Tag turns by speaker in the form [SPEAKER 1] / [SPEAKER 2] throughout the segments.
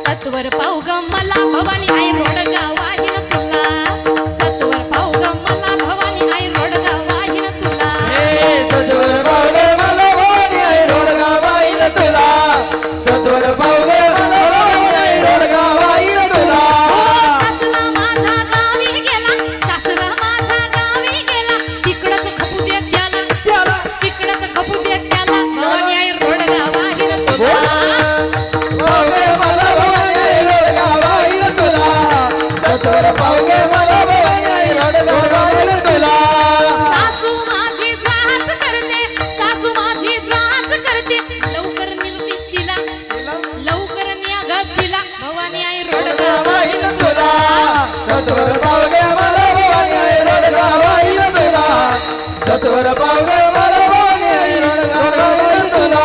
[SPEAKER 1] सत्वर पाव ग मला भवानी आई रोडगा वाहिन तुला सत्वर पाव ग मला भवानी आई रोडगा वाहिन तुला
[SPEAKER 2] सत्वर पावगे मला भवानी आई रोडगा वाईन तुला सत्वर पावगे मला भवानी आई रोडगा वाईन तुला
[SPEAKER 1] सासरा माझा गावी गेला सासरा माझा गावी गेला तिकडच खपू देत त्याला तिकडच खपू देत त्याला भवानी आई रोडगा वाहिन तुला
[SPEAKER 2] पावगे मला भवानी आई रोडगा वाईन तुला सत्वर पावगे मला भवानी आई रोडगा वाईन तुला
[SPEAKER 1] सासू माझी जाच करते सासू माझी जाच करते लवकर निर्मित तिला लवकर न्यागत तिला भवानी आई रोडगा
[SPEAKER 2] वाईन तुला सत्वर पावगे मला भवानी आई रोडगा वाईन तुला सत्वर पावगे मला भवानी आई रोडगा वाईन तुला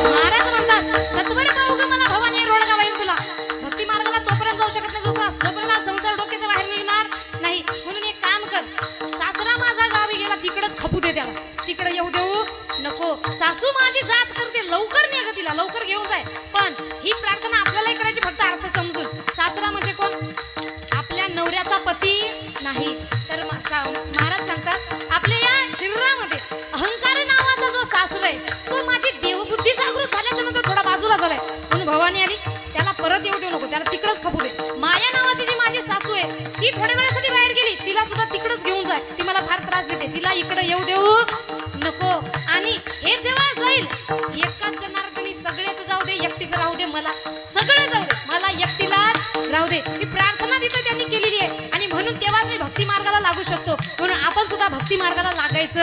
[SPEAKER 1] महाराज म्हणतात सत्वर पाहू ग मला भवानी आई रोडगा वाईन तुला भक्ती मार्गाला तोपर्यंत जाऊ शकत नाही जोपर्यंत हा संसार डोक्याच्या बाहेर निघणार नाही म्हणून एक काम कर सासरा माझा गावी गेला तिकडच खपू दे त्याला तिकडे येऊ देऊ नको सासू माझी जाच करते लवकर निघ तिला लवकर घेऊन जाय पण ही प्रार्थना आपल्यालाही करायची फक्त अर्थ समजून सासरा म्हणजे कोण आपल्या नवऱ्याचा पती नाही तर महाराज सांगतात आपल्या या शरीरामध्ये अहंकार नावाचा जो सासरा आहे तो माझी देवबुद्धी जागृत झाल्याच्या नंतर थोडा बाजूला झालाय म्हणून भवानी आली त्याला परत येऊ देऊ नको त्याला तिकडच खपू दे माया नावाची जी माझी सासू आहे ती थोड्या वेळासाठी बाहेर गेली तिला सुद्धा तिकडच घेऊन जाय ती मला फार त्रास देते तिला इकडे येऊ देऊ नको आणि हे जेव्हा जाईल एकाच जनार्दनी सगळेच जाऊ दे एकटीच राहू दे मला सगळे जाऊ दे मला एकटीलाच राहू दे ही प्रार्थना तिथे त्यांनी केलेली आहे आणि म्हणून तेव्हाच मी भक्ती मार्गाला लागू शकतो म्हणून आपण सुद्धा भक्ती मार्गाला लागायचं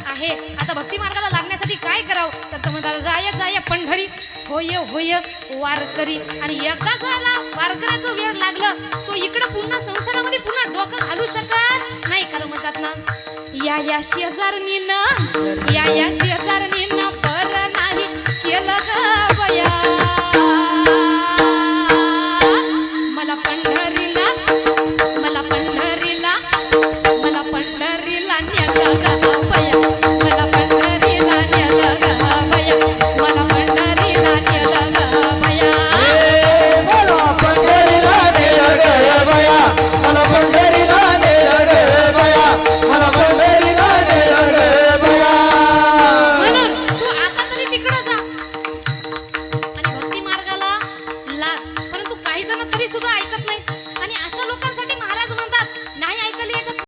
[SPEAKER 1] आहे आता भक्ती मार्गाला लागण्यासाठी काय करावं संत म्हणतात जाय जाय पंढरी होय होय वारकरी आणि एकदा झाला वारकऱ्याचं वेळ लागलं तो इकडे पुन्हा संसारामध्ये पुन्हा डोकं घालू शकत नाही कारण म्हणतात ना या शेजारणीनं